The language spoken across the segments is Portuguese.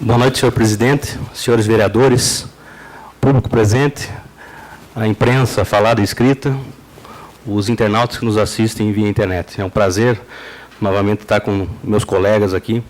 Boa noite, senhor presidente, senhores vereadores, público presente, a imprensa falada e escrita, os internautas que nos assistem via internet. É um prazer novamente estar com meus colegas aqui,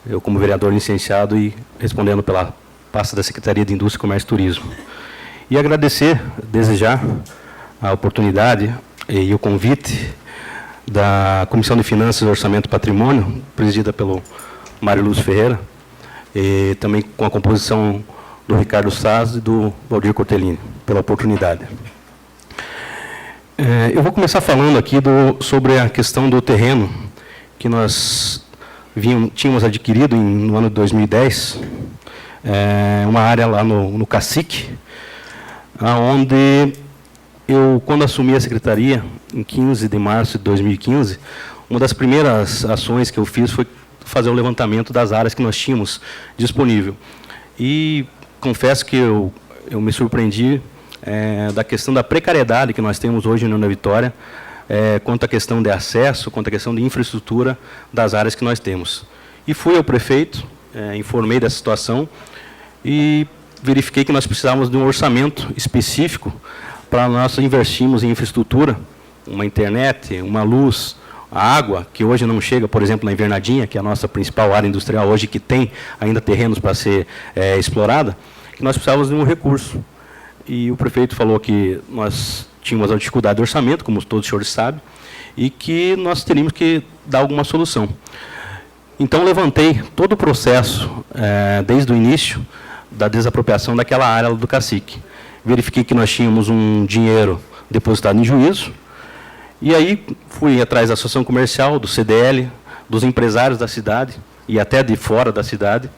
eu como vereador licenciado e respondendo pela pasta da Secretaria de Indústria, Comércio e Turismo. E agradecer, desejar a oportunidade e o convite da Comissão de Finanças, Orçamento e Patrimônio, presidida pelo Mário Lúcio Ferreira, e também com a composição do Ricardo Saz e do Valdir Cortellini, pela oportunidade. Eu vou começar falando aqui sobre a questão do terreno que nós tínhamos adquirido no ano de 2010, uma área lá no Cacique, onde eu, quando assumi a secretaria, em 15 de março de 2015, uma das primeiras ações que eu fiz foi fazer o levantamento das áreas que nós tínhamos disponível. E confesso que eu me surpreendi da questão da precariedade que nós temos hoje na Vitória, quanto à questão de acesso, quanto à questão de infraestrutura das áreas que nós temos. E fui ao prefeito, informei dessa situação e verifiquei que nós precisávamos de um orçamento específico para nós investirmos em infraestrutura, uma internet, uma luz, a água, que hoje não chega, por exemplo, na Invernadinha, que é a nossa principal área industrial hoje, que tem ainda terrenos para ser explorada, que nós precisávamos de um recurso. E o prefeito falou que nós tínhamos a dificuldade de orçamento, como todos os senhores sabem, e que nós teríamos que dar alguma solução. Então, levantei todo o processo, desde o início, da desapropriação daquela área do Cacique. Verifiquei que nós tínhamos um dinheiro depositado em juízo, e aí fui atrás da Associação Comercial, do CDL, dos empresários da cidade, e até de fora da cidade,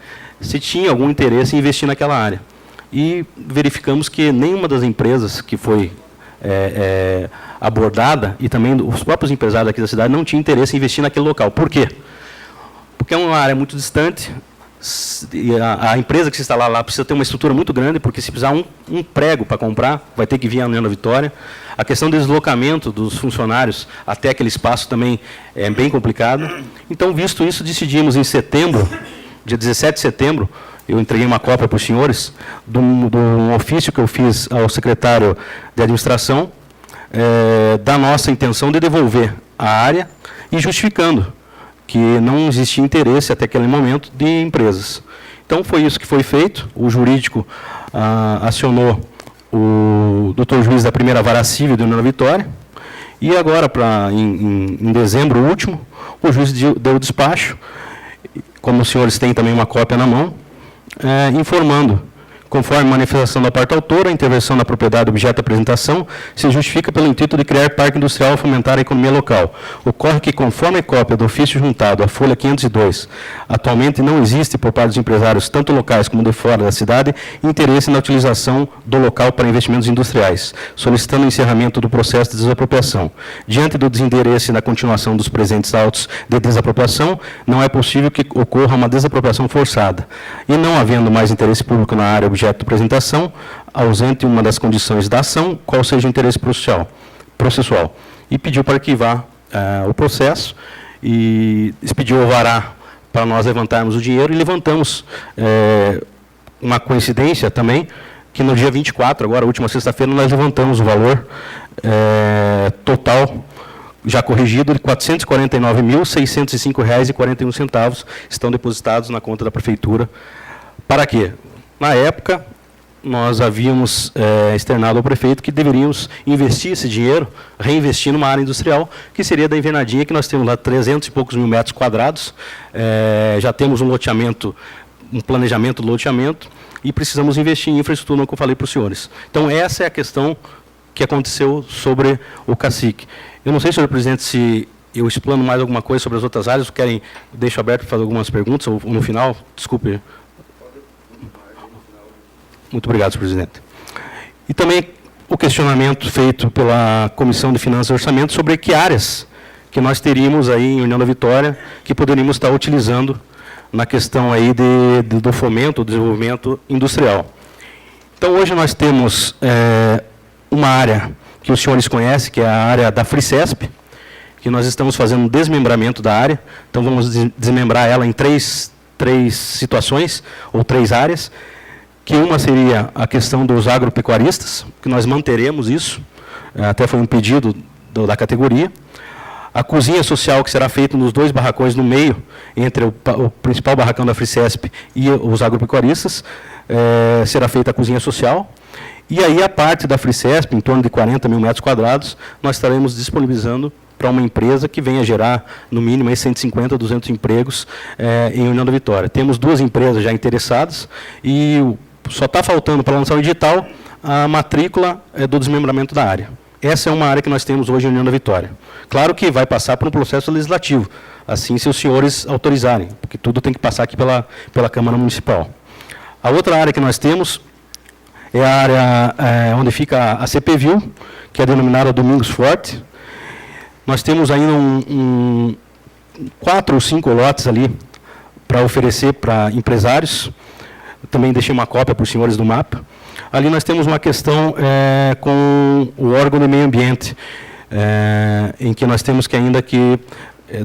se tinha algum interesse em investir naquela área. E verificamos que nenhuma das empresas que foi abordada, e também os próprios empresários aqui da cidade, não tinha interesse em investir naquele local. Por quê? Porque é uma área muito distante, e a empresa que se instalar lá precisa ter uma estrutura muito grande, porque se precisar um prego para comprar, vai ter que vir a União da Vitória. A questão do deslocamento dos funcionários até aquele espaço também é bem complicado. Então, visto isso, decidimos em setembro, dia 17 de setembro, eu entreguei uma cópia para os senhores, de um ofício que eu fiz ao secretário de administração, da nossa intenção de devolver a área e justificando que não existia interesse até aquele momento de empresas. Então, foi isso que foi feito. O jurídico acionou o doutor juiz da primeira vara civil de União da Vitória, e agora, em dezembro último, o juiz deu o despacho, como os senhores têm também uma cópia na mão, informando, conforme manifestação da parte autora, a intervenção na propriedade objeto da apresentação se justifica pelo intuito de criar parque industrial e fomentar a economia local. Ocorre que, conforme a cópia do ofício juntado à folha 502, atualmente não existe, por parte dos empresários, tanto locais como de fora da cidade, interesse na utilização do local para investimentos industriais, solicitando o encerramento do processo de desapropriação. Diante do desinteresse na continuação dos presentes autos de desapropriação, não é possível que ocorra uma desapropriação forçada. E não havendo mais interesse público na área objeto de apresentação, ausente uma das condições da ação, qual seja o interesse processual. E pediu para arquivar o processo, e expediu o alvará para nós levantarmos o dinheiro, e levantamos uma coincidência também, que no dia 24, agora, última sexta-feira, nós levantamos o valor total, já corrigido, de R$ 449.605,41, estão depositados na conta da Prefeitura. Para quê? Na época, nós havíamos externado ao prefeito que deveríamos investir esse dinheiro, reinvestir numa área industrial, que seria da Invernadinha, que nós temos lá 300 e poucos mil metros quadrados, já temos um loteamento, um planejamento do loteamento, e precisamos investir em infraestrutura, como eu falei para os senhores. Então, essa é a questão que aconteceu sobre o Cacique. Eu não sei, senhor presidente, se eu explano mais alguma coisa sobre as outras áreas, ou querem, deixo aberto para fazer algumas perguntas, ou no final, desculpe. Muito obrigado, senhor presidente. E também o questionamento feito pela Comissão de Finanças e Orçamento sobre que áreas que nós teríamos aí em União da Vitória que poderíamos estar utilizando na questão aí do fomento, do desenvolvimento industrial. Então, hoje nós temos uma área que os senhores conhecem, que é a área da FRICESP, que nós estamos fazendo um desmembramento da área. Então, vamos desmembrar ela em três situações, ou 3 áreas, que uma seria a questão dos agropecuaristas, que nós manteremos isso, até foi um pedido da categoria. A cozinha social, que será feita nos 2 barracões no meio, entre o principal barracão da Frisesp e os agropecuaristas, será feita a cozinha social. E aí a parte da Frisesp, em torno de 40 mil metros quadrados, nós estaremos disponibilizando para uma empresa que venha gerar, no mínimo, 150, 200 empregos em União da Vitória. Temos 2 empresas já interessadas e só está faltando para lançar o edital a matrícula do desmembramento da área. Essa é uma área que nós temos hoje em União da Vitória. Claro que vai passar por um processo legislativo, assim se os senhores autorizarem, porque tudo tem que passar aqui pela Câmara Municipal. A outra área que nós temos é a área onde fica a CPVIL, que é denominada Domingos Forte. Nós temos ainda 4 ou 5 lotes ali para oferecer para empresários. Também deixei uma cópia para os senhores do mapa. Ali nós temos uma questão com o órgão do meio ambiente, em que nós temos que ainda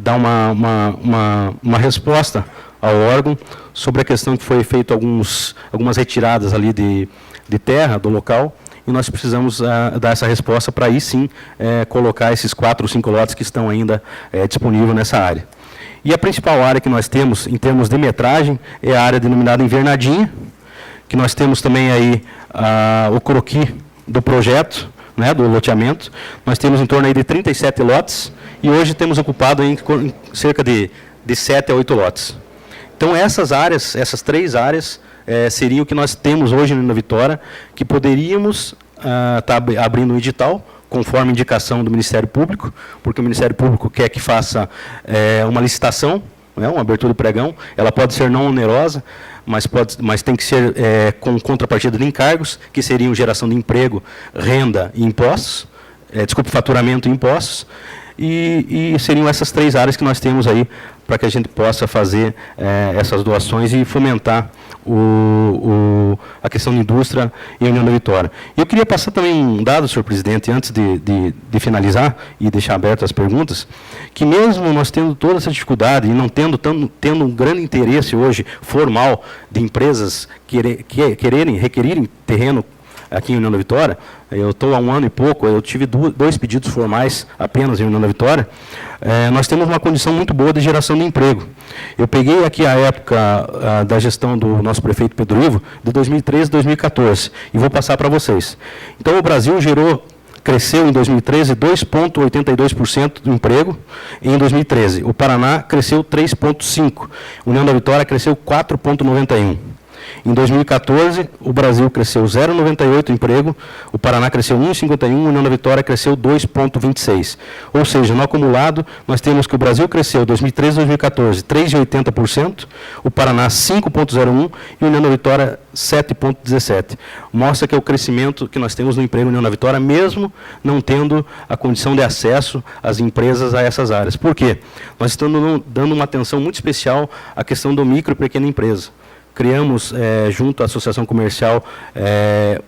dar uma resposta ao órgão sobre a questão que foi feito algumas retiradas ali de terra do local, e nós precisamos dar essa resposta para aí sim colocar esses 4 ou 5 lotes que estão ainda disponíveis nessa área. E a principal área que nós temos, em termos de metragem, é a área denominada Invernadinha, que nós temos também aí o croquis do projeto, né, do loteamento. Nós temos em torno aí de 37 lotes, e hoje temos ocupado em cerca de 7 a 8 lotes. Então, essas 3 áreas, seriam o que nós temos hoje na Vitória, que poderíamos estar abrindo um edital, conforme indicação do Ministério Público, porque o Ministério Público quer que faça uma licitação, né, uma abertura do pregão. Ela pode ser não onerosa, mas tem que ser com contrapartida de encargos, que seriam geração de emprego, renda e impostos, faturamento e impostos, e seriam essas 3 áreas que nós temos aí para que a gente possa fazer essas doações e fomentar a questão da indústria em União da Vitória. Eu queria passar também um dado, senhor presidente, antes de finalizar e deixar abertas as perguntas, que mesmo nós tendo toda essa dificuldade e não tendo um grande interesse hoje formal de empresas requerirem terreno aqui em União da Vitória, eu estou há 1 ano e pouco, eu tive 2 pedidos formais apenas em União da Vitória, nós temos uma condição muito boa de geração de emprego. Eu peguei aqui a época da gestão do nosso prefeito Pedro Ivo, de 2013 a 2014, e vou passar para vocês. Então, o Brasil cresceu em 2013 2,82% do emprego em 2013. O Paraná cresceu 3,5%. União da Vitória cresceu 4,91%. Em 2014, o Brasil cresceu 0,98% emprego, o Paraná cresceu 1,51%, a União da Vitória cresceu 2,26%. Ou seja, no acumulado, nós temos que o Brasil cresceu 2013 a 2014 3,80%, o Paraná 5,01% e a União da Vitória 7,17%. Mostra que é o crescimento que nós temos no emprego na União da Vitória, mesmo não tendo a condição de acesso às empresas a essas áreas. Por quê? Nós estamos dando uma atenção muito especial à questão do micro e pequena empresa. Criamos, junto à Associação Comercial,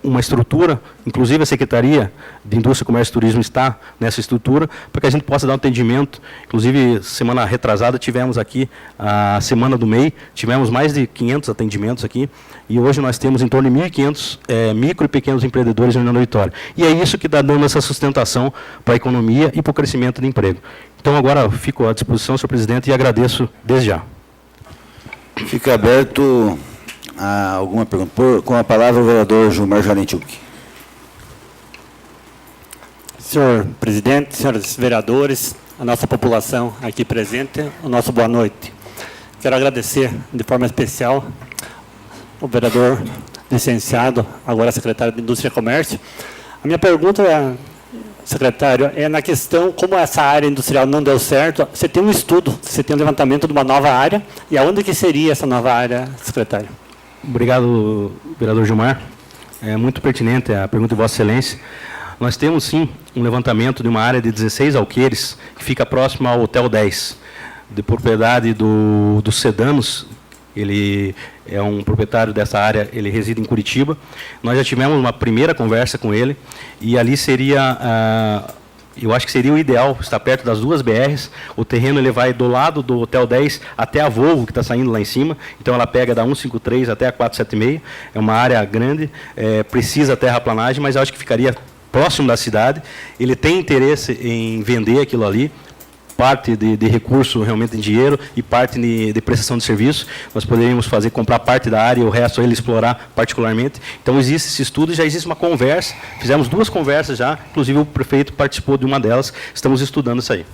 uma estrutura, inclusive a Secretaria de Indústria, Comércio e Turismo está nessa estrutura, para que a gente possa dar um atendimento. Inclusive, semana retrasada, tivemos aqui a Semana do MEI, tivemos mais de 500 atendimentos aqui, e hoje nós temos em torno de 1.500 micro e pequenos empreendedores na União da Vitória. E é isso que está dando essa sustentação para a economia e para o crescimento do emprego. Então, agora, fico à disposição, senhor presidente, e agradeço desde já. Fica aberto a alguma pergunta. Com a palavra o vereador Gilmar Jarenchuk. Senhor presidente, senhores vereadores, a nossa população aqui presente, o nosso boa noite. Quero agradecer de forma especial o vereador licenciado, agora secretário de Indústria e Comércio. A minha pergunta, secretário, é na questão, como essa área industrial não deu certo, você tem um estudo, você tem um levantamento de uma nova área, e aonde que seria essa nova área, secretário? Obrigado, vereador Gilmar. É muito pertinente a pergunta de Vossa Excelência. Nós temos, sim, um levantamento de uma área de 16 alqueires, que fica próximo ao Hotel 10, de propriedade dos Sedanos. Ele é um proprietário dessa área, ele reside em Curitiba. Nós já tivemos uma primeira conversa com ele, e ali seria Eu acho que seria o ideal estar perto das duas BRs. O terreno ele vai do lado do Hotel 10 até a Volvo, que está saindo lá em cima. Então, ela pega da 153 até a 476. É uma área grande, precisa terraplanagem, mas eu acho que ficaria próximo da cidade. Ele tem interesse em vender aquilo ali, parte de recurso realmente em dinheiro e parte de prestação de serviço. Nós poderíamos comprar parte da área e o resto ele explorar particularmente. Então, existe esse estudo e já existe uma conversa. Fizemos 2 conversas já, inclusive o prefeito participou de uma delas. Estamos estudando isso aí.